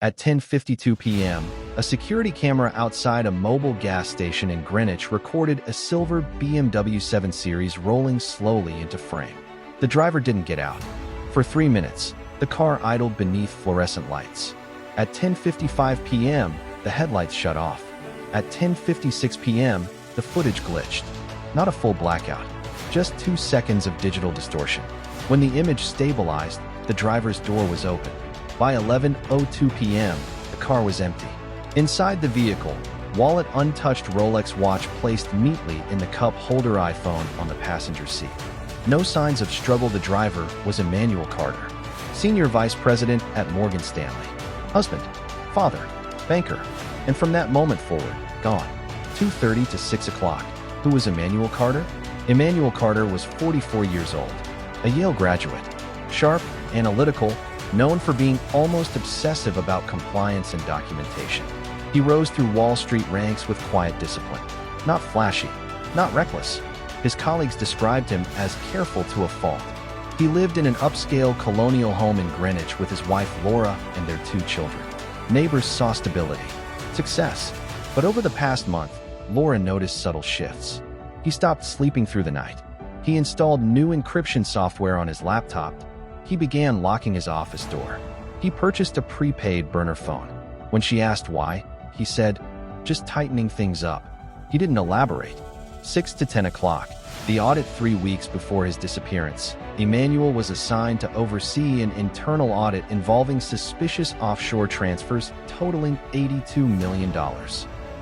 At 10:52 p.m., a security camera outside a mobile gas station in Greenwich recorded a silver BMW 7 Series rolling slowly into frame. The driver didn't get out. For 3 minutes, the car idled beneath fluorescent lights. At 10:55 p.m., the headlights shut off. At 10:56 p.m., the footage glitched. Not a full blackout, just 2 seconds of digital distortion. When the image stabilized, the driver's door was open. By 11:02 p.m., the car was empty. Inside the vehicle, wallet untouched Rolex watch placed neatly in the cup holder iPhone on the passenger seat. No signs of struggle. The driver was Emmanuel Carter, Senior Vice President at Morgan Stanley. Husband, father, banker, and from that moment forward, gone. 2:30 to 6 o'clock. Who was Emmanuel Carter? Emmanuel Carter was 44 years old, a Yale graduate, sharp, analytical, known for being almost obsessive about compliance and documentation. He rose through Wall Street ranks with quiet discipline. Not flashy, not reckless. His colleagues described him as careful to a fault. He lived in an upscale colonial home in Greenwich with his wife Laura and their 2 children. Neighbors saw stability, success. But over the past month, Laura noticed subtle shifts. He stopped sleeping through the night. He installed new encryption software on his laptop. He began locking his office door. He purchased a prepaid burner phone. When she asked why, he said, "Just tightening things up." He didn't elaborate. 6 to 10 o'clock, the audit. 3 weeks before his disappearance, Emmanuel was assigned to oversee an internal audit involving suspicious offshore transfers totaling $82 million.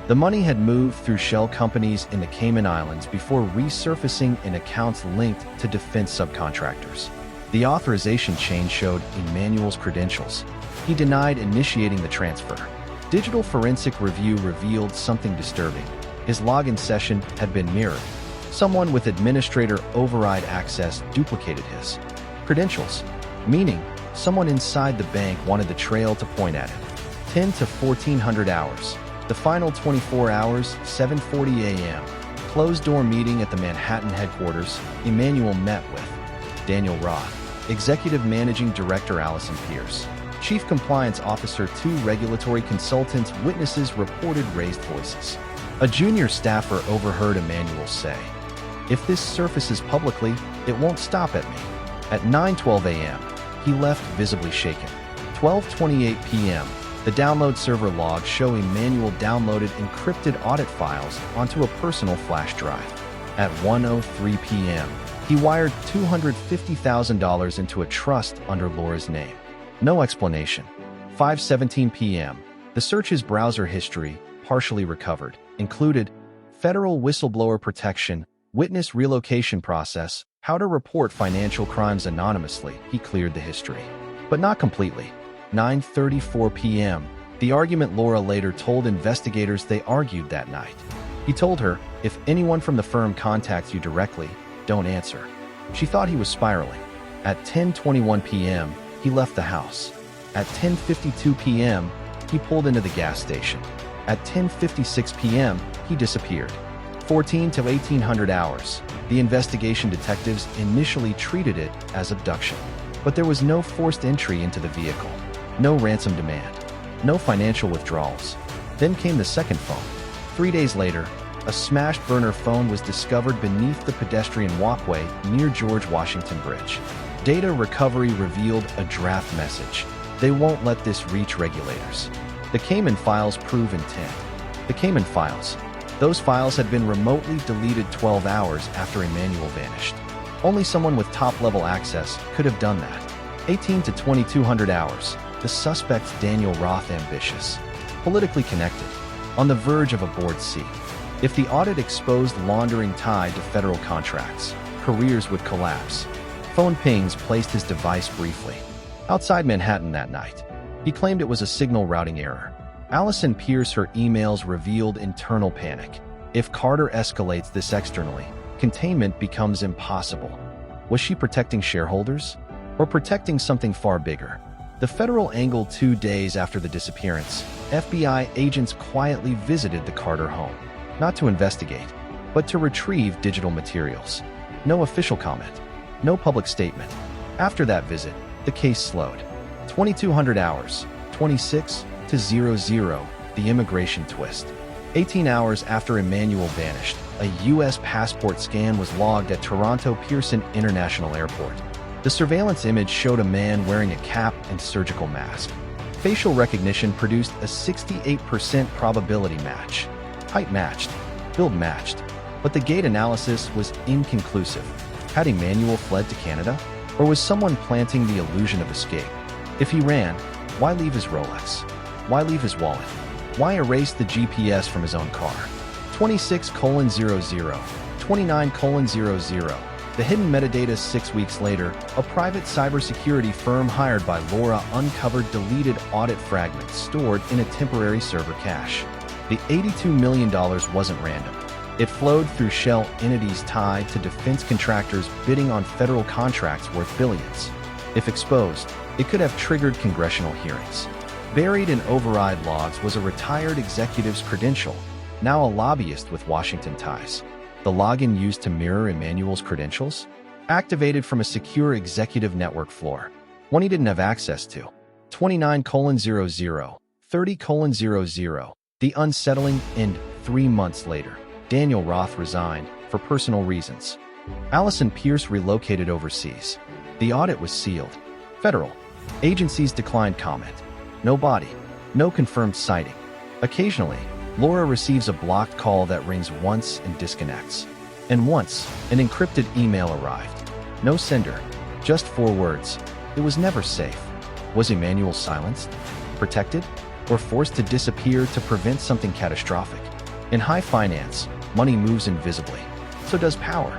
The money had moved through shell companies in the Cayman Islands before resurfacing in accounts linked to defense subcontractors. The authorization chain showed Emmanuel's credentials. He denied initiating the transfer. Digital forensic review revealed something disturbing. His login session had been mirrored. Someone with administrator override access duplicated his credentials, meaning someone inside the bank wanted the trail to point at him. 10 to 1400 hours. The final 24 hours, 7:40 a.m. Closed-door meeting at the Manhattan headquarters. Emmanuel met with Daniel Roth, Executive Managing Director Allison Pierce, Chief Compliance Officer. 2 regulatory consultants. Witnesses reported raised voices. A junior staffer overheard Emmanuel say, "If this surfaces publicly, it won't stop at me." At 9:12 a.m., he left visibly shaken. 12:28 p.m., the download server logs show Emmanuel downloaded encrypted audit files onto a personal flash drive. At 1:03 p.m., he wired $250,000 into a trust under Laura's name. No explanation. 5:17 p.m., the search's browser history, partially recovered, included federal whistleblower protection, witness relocation process, how to report financial crimes anonymously. He cleared the history, but not completely. 9:34 p.m., the argument Laura later told investigators they argued that night. He told her, "If anyone from the firm contacts you directly, don't answer." She thought he was spiraling. At 10:21 p.m., he left the house. At 10:52 p.m., he pulled into the gas station. At 10:56 p.m., he disappeared. 14 to 1800 hours. The investigation detectives initially treated it as abduction. But there was no forced entry into the vehicle, no ransom demand, no financial withdrawals. Then came the second phone. 3 days later, a smashed burner phone was discovered beneath the pedestrian walkway near George Washington Bridge. Data recovery revealed a draft message. "They won't let this reach regulators." The Cayman files prove intent. The Cayman files. Those files had been remotely deleted 12 hours after Emmanuel vanished. Only someone with top-level access could have done that. 18 to 2200 hours. The suspect's Daniel Roth, ambitious, politically connected, on the verge of a board seat. If the audit exposed laundering tied to federal contracts, careers would collapse. Phone pings placed his device briefly outside Manhattan that night. He claimed it was a signal routing error. Allison Pierce, her emails revealed internal panic. If Carter escalates this externally, containment becomes impossible. Was she protecting shareholders? Or protecting something far bigger? The federal angle. 2 days after the disappearance, FBI agents quietly visited the Carter home. Not to investigate, but to retrieve digital materials. No official comment. No public statement. After that visit, the case slowed. 2200 hours. 26 to 00, the immigration twist. 18 hours after Emmanuel vanished, a U.S. passport scan was logged at Toronto Pearson International Airport. The surveillance image showed a man wearing a cap and surgical mask. Facial recognition produced a 68% probability match. Height matched, build matched, but the gait analysis was inconclusive. Had Emmanuel fled to Canada? Or was someone planting the illusion of escape? If he ran, why leave his Rolex? Why leave his wallet? Why erase the GPS from his own car? 26:00, 29:00. The hidden metadata 6 weeks later, a private cybersecurity firm hired by Laura uncovered deleted audit fragments stored in a temporary server cache. The $82 million wasn't random. It flowed through shell entities tied to defense contractors bidding on federal contracts worth billions. If exposed, it could have triggered congressional hearings. Buried in override logs was a retired executive's credential, now a lobbyist with Washington ties. The login used to mirror Emmanuel's credentials? Activated from a secure executive network floor, one he didn't have access to. 29:00, 30:00. The unsettling end. 3 months later, Daniel Roth resigned for personal reasons. Allison Pierce relocated overseas. The audit was sealed. Federal agencies declined comment. No body, no confirmed sighting. Occasionally, Laura receives a blocked call that rings once and disconnects. And once, an encrypted email arrived. No sender, just 4 words. It was never safe. Was Emmanuel silenced, protected, or forced to disappear to prevent something catastrophic? In high finance, money moves invisibly. So does power.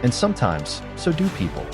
And sometimes, so do people.